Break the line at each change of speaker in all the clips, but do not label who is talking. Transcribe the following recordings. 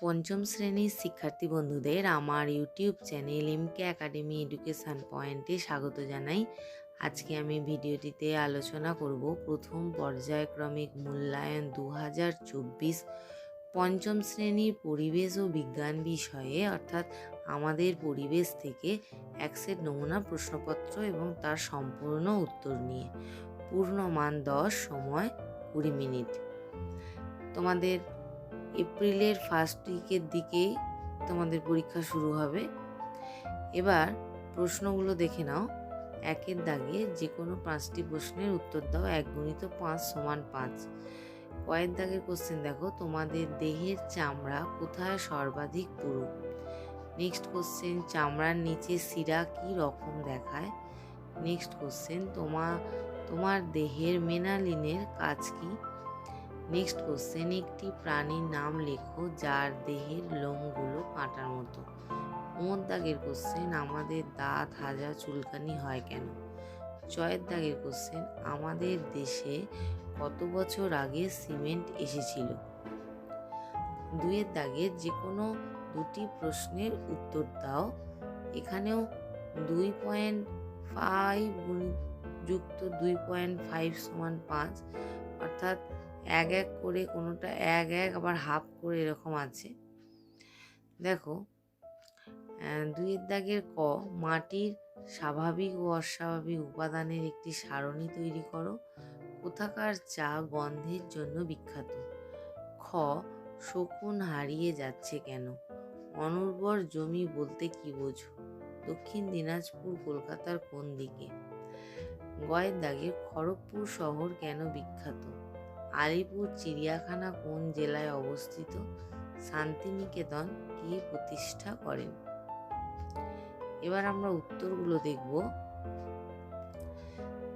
পঞ্চম শ্রেণীর শিক্ষার্থী বন্ধুদের আমার ইউটিউব চ্যানেল এমকে একাডেমি এডুকেশন পয়েন্টে স্বাগত জানাই। আজকে আমি ভিডিওটিতে আলোচনা করব প্রথম পর্যায়ক্রমিক মূল্যায়ন 2024 পঞ্চম শ্রেণীর পরিবেশ ও বিজ্ঞান বিষয়ে, অর্থাৎ আমাদের পরিবেশ থেকে এক সেট নমুনা প্রশ্নপত্র এবং তার সম্পূর্ণ উত্তর নিয়ে। পূর্ণমান 10, সময় 20 মিনিট। তোমাদের এপ্রিলের ফার্স্ট উইকের দিকেই তোমাদের পরীক্ষা শুরু হবে। এবার প্রশ্নগুলো দেখে নাও। 1 দাগে যে কোনো 5টি প্রশ্নের উত্তর দাও। 1 × 5 = 5। কয়ের দাগের কোশ্চেন দেখো, তোমাদের দেহের চামড়া কোথায় সর্বাধিক পুরু? নেক্সট কোশ্চেন, চামড়ার নিচে শিরা কি রকম দেখায়? নেক্সট কোশ্চেন, তোমার দেহের মেনালিনের কাজ কি? নেক্সট কোশ্চেন, একটি প্রাণীর নাম লেখো যার দেহের লোমগুলো কাঁটার মতো। দাগের কোশ্চেন, আমাদের দাঁত হাজা চুলকানি হয় কেন? ছয়ের দাগের কোশ্চেন, আমাদের দেশে কত বছর আগে সিমেন্ট এসেছিল? 2 দাগের যে কোনো 2টি প্রশ্নের উত্তর দাও। এখানেও 2.5 যুক্ত 2.5 = 5, অর্থাৎ 1 করে, কোনোটা 1 আবার হাফ করে এরকম আছে। দেখো 2 দাগের ক, মাটির স্বাভাবিক ও অস্বাভাবিক উপাদানের একটি সারণী তৈরি করো। কোথাকার চা গন্ধের জন্য বিখ্যাত? খ, শকুন হারিয়ে যাচ্ছে কেন? অনুর্বর জমি বলতে কি বোঝো? দক্ষিণ দিনাজপুর কলকাতার কোন দিকে? গয়ের দাগের খড়গপুর শহর কেন বিখ্যাত? আলিপুর চিড়িয়াখানা কোন জেলায় অবস্থিত? শান্তিনিকেতন কে প্রতিষ্ঠা করেন? এবার আমরা উত্তরগুলো দেখব।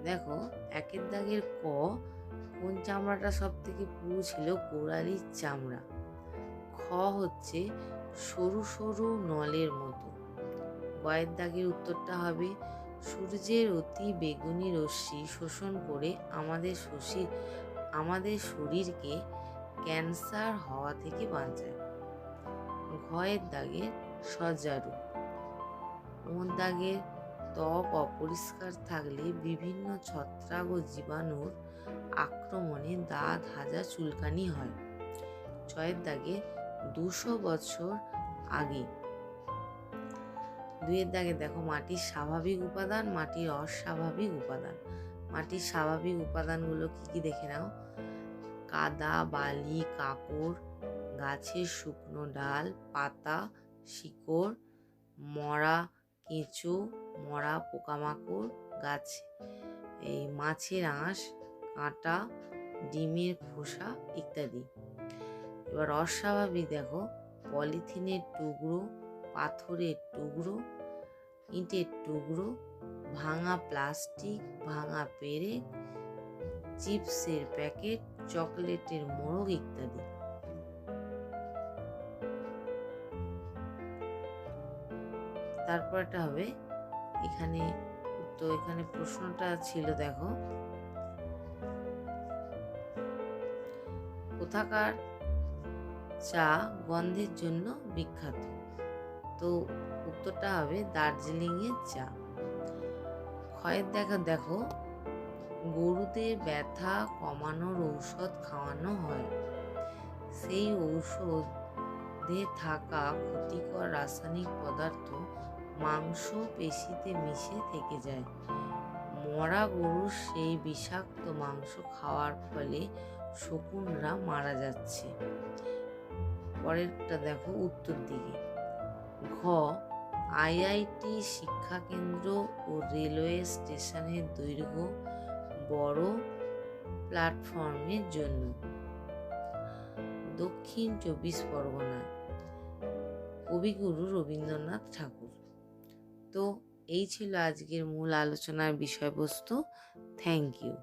দেখো 1 দাগের ক, কোন চামড়াটা সব থেকে পুরু ছিল? গোড়ালির চামড়া। খ হচ্ছে সরু সরু নলের মতো। গয়ের দাগের উত্তরটা হবে সূর্যের অতি বেগুনি রশ্মি শোষণ করে আমাদের শরীরকে ক্যান্সার হওয়া থেকে বাঁচায়। ঘয়ের দাগের সজারু। দাগের ত্বক অপরিষ্কার থাকলে বিভিন্ন ছত্রাক ও জীবাণুর আক্রমণে দাঁত হাজা চুলকানি হয়। 6 দাগে 200 বছর আগে। 2 দাগে দেখো, মাটির স্বাভাবিক উপাদান, মাটির অস্বাভাবিক উপাদান। মাটির স্বাভাবিক উপাদানগুলো কি কি দেখে নাও। কাদা, বালি, কাঁকড়, গাছের শুকনো ডাল, পাতা, শিকড়, মরা কেঁচো, মরা পোকামাকড়, গাছ, মাছের আঁশ, কাঁটা, ডিমের খোসা ইত্যাদি। এবার অস্বাভাবিক দেখো, পলিথিনের টুকরো, পাথরের টুকরো, ইটের টুকরো, ভাঙা প্লাস্টিক, ভাঙা পেরেক, চিপসের প্যাকেট, চকলেটের মোড়ক ইত্যাদি। তারপরটা হবে এখানে প্রশ্নটা ছিল, দেখো কোথাকার চা গন্ধের জন্য বিখ্যাত? তো উত্তরটা হবে দার্জিলিং এর চা। ক্ষয়ের দেখো, গরুদের ব্যথা কমানোর ঔষধ খাওয়ানো হয়। সেই ঔষধে থাকা ক্ষতিকর রাসায়নিক পদার্থ মাংস পেশিতে মিশে থেকে যায়। মরা গরুর সেই বিষাক্ত মাংস খাওয়ার ফলে শকুনরা মারা যাচ্ছে। পরেরটা দেখো উত্তর দিকে। ঘ, আইআইটি শিক্ষাকেন্দ্র ও রেলওয়ে স্টেশনের দৈর্ঘ্য বড় প্ল্যাটফর্মের জন্য। দক্ষিণ 24 পরগনায়। কবিগুরু রবীন্দ্রনাথ ঠাকুর। তো এই ছিল আজকের মূল আলোচনার বিষয়বস্তু। Thank you.